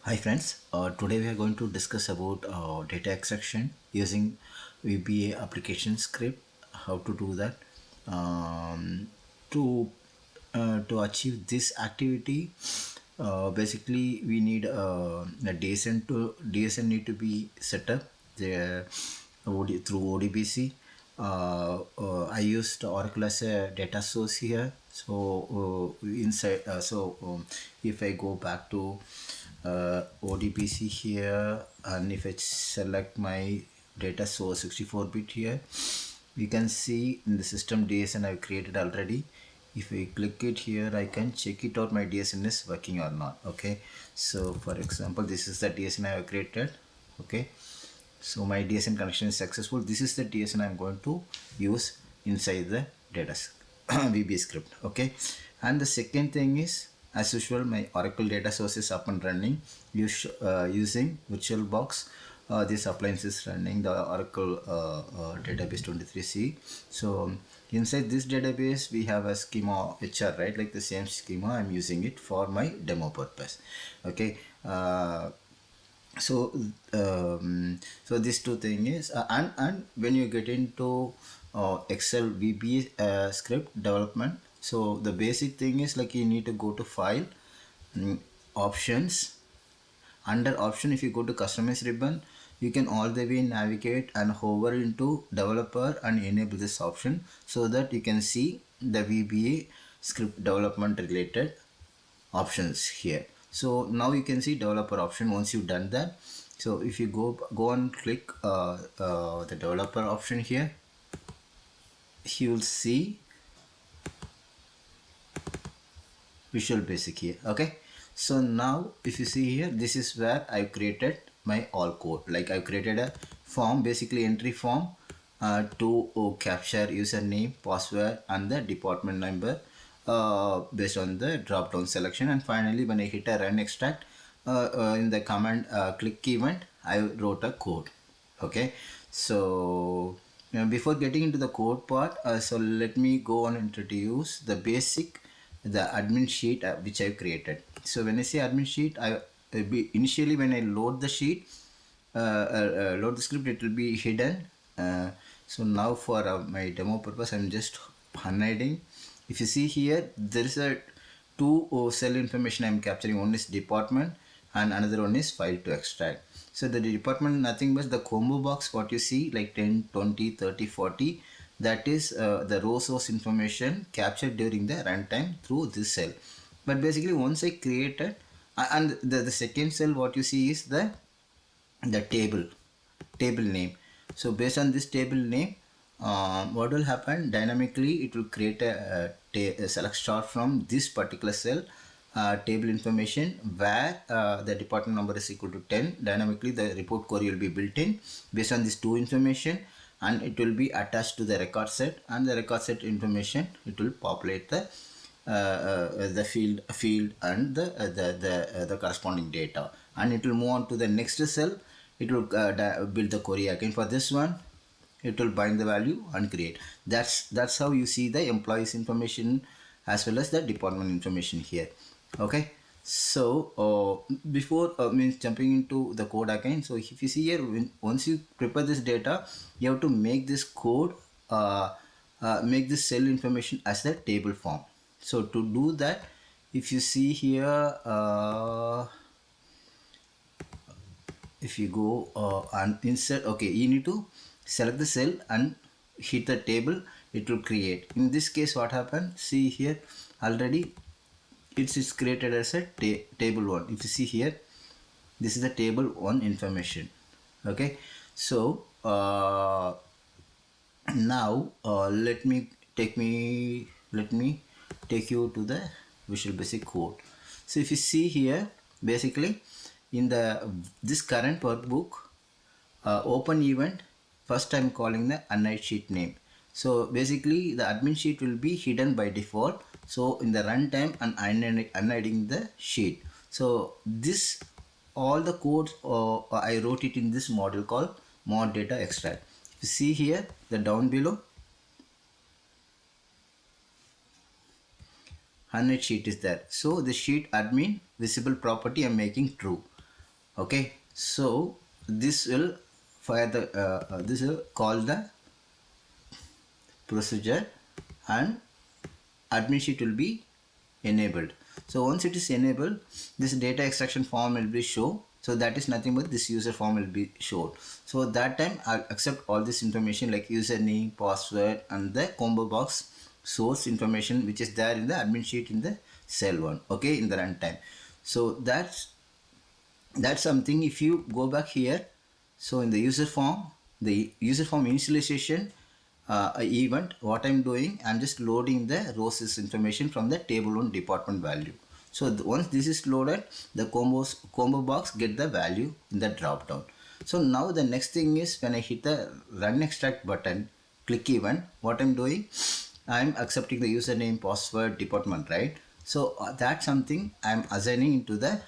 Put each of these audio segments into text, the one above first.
Hi friends, today we are going to discuss about data extraction using VBA application script. How to do that? To achieve this activity, basically we need a DSN need to be set up there through ODBC. I used Oracle as a data source here. So if I go back to ODBC here, and if I select my data source 64-bit here, we can see in the system DSN I've created already. If I click it here, I can check it out my DSN is working or not. Okay, so for example, this is the DSN I have created. Okay, so my DSN connection is successful. This is the DSN I'm going to use inside the data VBAScript. Okay, and the second thing is, as usual, my Oracle data source is up and running using VirtualBox. This appliance is running the Oracle database 23C. So inside this database we have a schema HR, right? Like the same schema, I'm using it for my demo purpose. Okay. So these two thing is and when you get into Excel VB script development, so the basic thing is like you need to go to file, options. Under option, if you go to customize ribbon, you can all the way navigate and hover into developer and enable this option so that you can see the VBA script development related options here. So now you can see developer option. Once you've done that, so if you go and click the developer option here, you will see Visual Basic here. Okay, so now if you see here, this is where I've created my all code. Like I've created a form, basically entry form to capture username, password and the department number based on the drop down selection. And finally, when I hit a run extract, in the command click event, I wrote a code. Okay, so before getting into the code part, so let me go and introduce the basic, the admin sheet which I created. So when I say admin sheet, initially when I load the sheet, load the script, it will be hidden. So now for my demo purpose, I'm just hiding. If you see here, there is a two cell information I'm capturing. One is department and another one is file to extract. So the department, nothing but the combo box, what you see like 10, 20, 30, 40, that is the row source information captured during the runtime through this cell. But basically once I created, and the second cell what you see is the table name. So based on this table name, what will happen, dynamically it will create a select star from this particular cell table information where the department number is equal to 10. Dynamically the report query will be built in based on this two information, and it will be attached to the record set, and the record set information, it will populate the field and the corresponding data, and it will move on to the next cell. It will build the query again. For this one, it will bind the value and create. That's how you see the employees information as well as the department information here. Okay, so before means jumping into the code again, so if you see here, once you prepare this data, you have to make this code, make this cell information as the table form. So to do that, if you see here, if you go and insert, okay, you need to select the cell and hit the table, it will create. In this case, what happened, see here, already it is created as a table 1. If you see here, this is the table 1 information. Okay, so now let me take you to the Visual Basic code. So if you see here, basically in this current workbook, open event, first I'm calling the unhide sheet name. So basically the admin sheet will be hidden by default. So in the runtime, I'm unhiding the sheet. So this, all the codes I wrote it in this module called mod data extract. If you see here, the down below, unhide sheet is there. So the sheet admin visible property I'm making true. Okay, so this will fire the this will call the procedure, and admin sheet will be enabled. So once it is enabled, this data extraction form will be shown. So that is nothing but this user form will be shown. So that time I'll accept all this information like username, password, and the combo box source information which is there in the admin sheet in the cell 1, okay, in the runtime. So that's something. If you go back here, so in the user form initialization event, what I'm doing, I'm just loading the rows information from the table 1 department value. So once this is loaded, the combo box get the value in the drop down. So now the next thing is when I hit the run extract button, click event, what I'm doing, I'm accepting the username, password, department, right? So that's something I'm assigning into the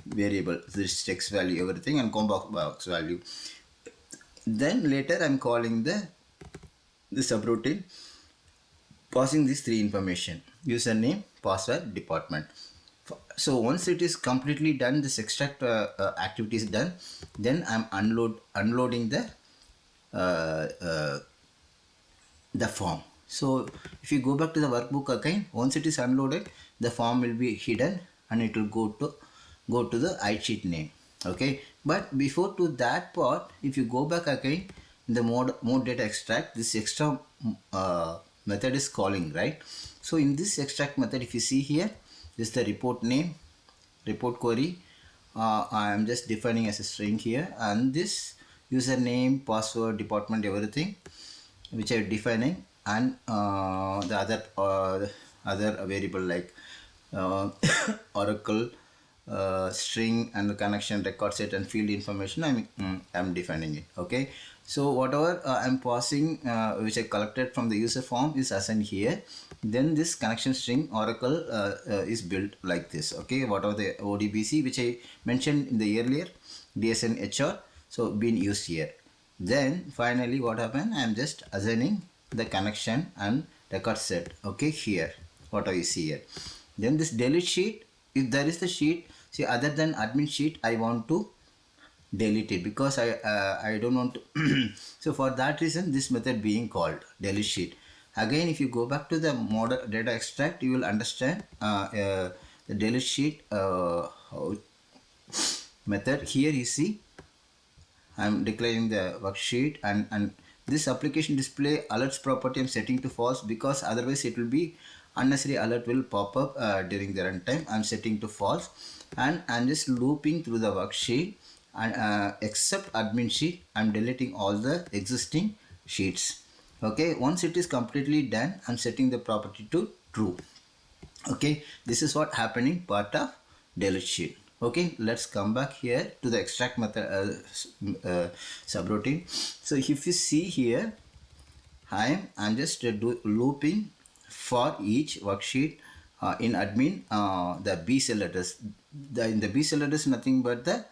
variable, this text value, everything, and combo box value. Then later I'm calling the subroutine, passing these three information: username, password, department. So once it is completely done, this extract activity is done, then I'm unloading the form. So if you go back to the workbook again, once it is unloaded, the form will be hidden and it will go to the sheet name. Okay, but before to that part, if you go back again in the mode data extract, this extra method is calling, right? So in this extract method, if you see here, this is the report name, report query. I am just defining as a string here, and this username, password, department, everything which I am defining, and the other variable like Oracle string and the connection, record set, and field information, I'm defining it. Okay, so whatever I'm passing which I collected from the user form is assigned here. Then this connection string Oracle is built like this. Okay, whatever the ODBC which I mentioned in the earlier DSN HR, so being used here. Then finally what happened, I am just assigning the connection and record set. Okay, here what I see here. Then this delete sheet, if there is the sheet, see, other than admin sheet, I want to delete it because I don't want to so for that reason this method being called delete sheet. Again, if you go back to the model data extract, you will understand the delete sheet method. Here you see I'm declaring the worksheet, and this application display alerts property I'm setting to false because otherwise it will be unnecessary alert will pop up during the runtime. I'm setting to false, and I'm just looping through the worksheet, and except admin sheet I'm deleting all the existing sheets. Okay, once it is completely done, I'm setting the property to true. Okay, this is what happening part of delete sheet. Okay, let's come back here to the extract method subroutine. So if you see here, I'm just looping for each worksheet in admin the B cell address. In the B cell address, nothing but the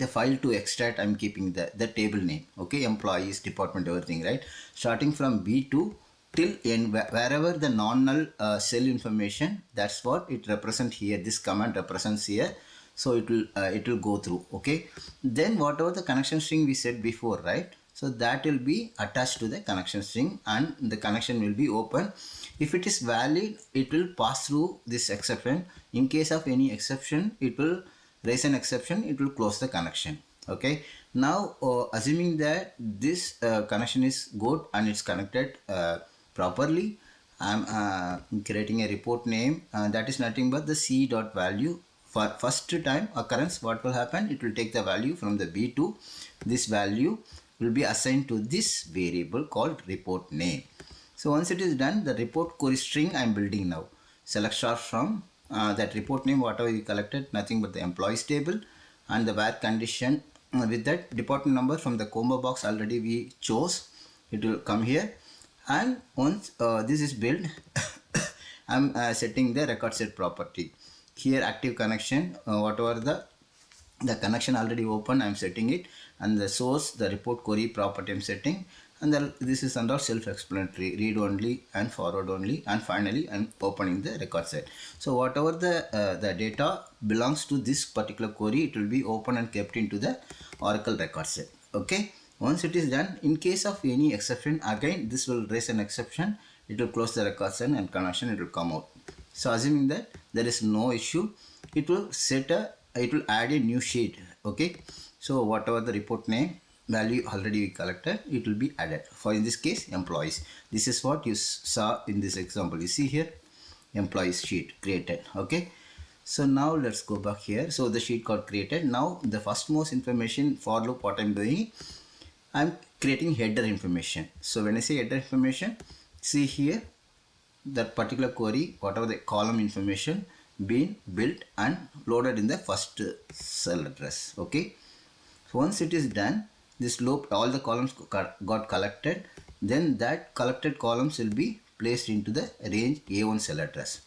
file to extract. I'm keeping the table name. Okay, employees, department, everything, right? Starting from B2 till end, wherever the non-null cell information, that's what it represents here. This command represents here. So it will go through. Okay, then whatever the connection string we said before, right? So that will be attached to the connection string, and the connection will be open. If it is valid, it will pass through this exception. In case of any exception, it will raise an exception, it will close the connection. Okay, now assuming that this connection is good and it's connected properly, I'm creating a report name, that is nothing but the c.value. For first time occurrence, what will happen, it will take the value from the B2. This value will be assigned to this variable called report name. So once it is done, the report query string I'm building now. Select star from that report name, whatever you collected, nothing but the employees table, and the where condition with that department number from the combo box already we chose, it will come here. And once this is built, I'm setting the record set property here, active connection, whatever the connection already open, I'm setting it, and the source, the report query property I'm setting, and then this is all self-explanatory, read only and forward only, and finally I'm opening the record set. So whatever the data belongs to this particular query, it will be open and kept into the Oracle record set. Okay, once it is done, in case of any exception, again this will raise an exception, it will close the record set and connection, it will come out. So assuming that there is no issue, it will add a new sheet. Okay, so whatever the report name value already we collected, it will be added. For in this case, employees. This is what you saw in this example. You see here, employees sheet created. Okay, so now let's go back here. So the sheet got created. Now the first most information for loop, what I'm doing, I'm creating header information. So when I say header information, see here, that particular query, whatever the column information being built and loaded in the first cell address. Okay, so once it is done, this loop, all the columns got collected, then that collected columns will be placed into the range A1 cell address.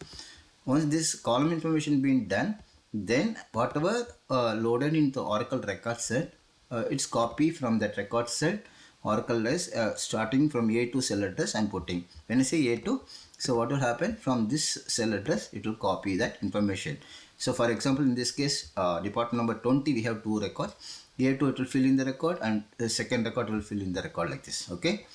Once this column information being done, then whatever loaded into Oracle record set, it's copy from that record set. Oracle is starting from A2 cell address I'm putting. When I say A2, so what will happen, from this cell address it will copy that information. So for example, in this case, department number 20, we have two records. A2 it will fill in the record, and the second record will fill in the record like this. Okay,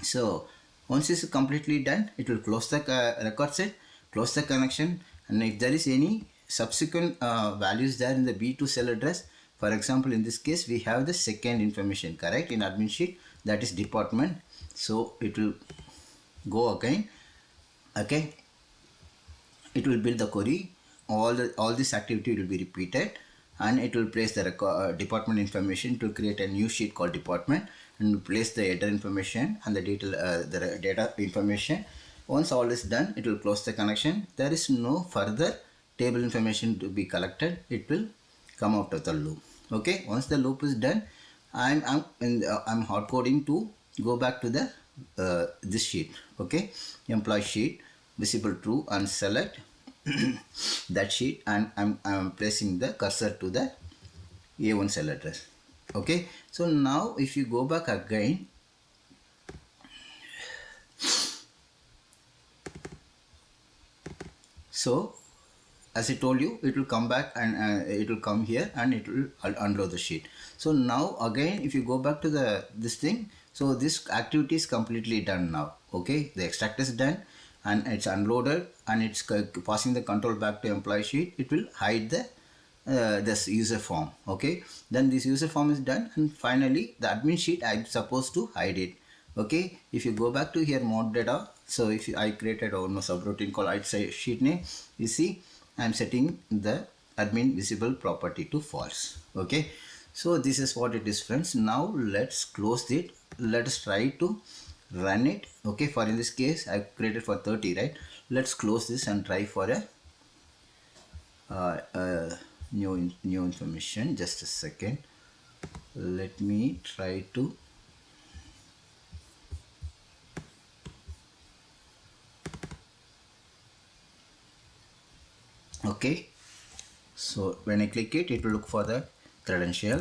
so once this is completely done, it will close the record set, close the connection, and if there is any subsequent values there in the B2 cell address, for example in this case we have the second information correct in admin sheet, that is department, so it will go again. Okay, it will build the query, all this activity will be repeated, and it will place the department information to create a new sheet called department, and place the header information and the data information. Once all is done, it will close the connection. There is no further table information to be collected, it will come out of the loop. Okay, once the loop is done, I'm hard coding to go back to the this sheet. Okay, employee sheet, visible true, and select that sheet, and I'm placing the cursor to the A1 cell address. Okay, so now if you go back again, so as I told you, it will come back and it will come here and it will unload the sheet. So now again, if you go back to this thing, so this activity is completely done now. Okay, the extract is done and it's unloaded, and it's passing the control back to employee sheet. It will hide the this user form. Okay, then this user form is done, and finally the admin sheet I'm supposed to hide it. Okay, if you go back to here mode data, so if I created a subroutine called hide sheet name, you see I'm setting the admin visible property to false. Okay, so this is what it is, friends. Now let's close it. Let us try to run it. Okay, for in this case I created for 30, right? Let's close this and try for a new information. Just a second, let me try to okay, so when I click it, it will look for the credential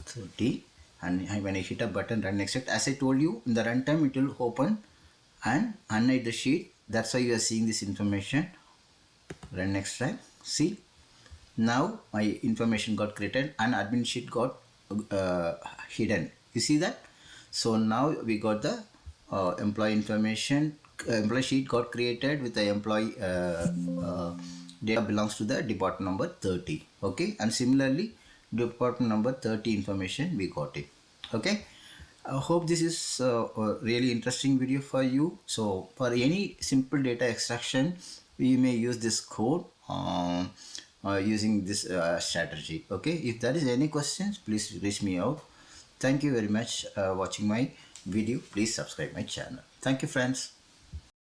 30, and when I hit a button run extract, as I told you, in the runtime it will open and unhide the sheet. That's why you are seeing this information. Run extract. See, now my information got created and admin sheet got hidden. You see that? So now we got the employee information. Employee sheet got created with the employee data belongs to the department number 30. Okay, and similarly department number 30 information we got it. Okay, I hope this is a really interesting video for you. So for any simple data extraction, we may use this code using this strategy. Okay, if there is any questions, please reach me out. Thank you very much watching my video. Please subscribe my channel. Thank you, friends.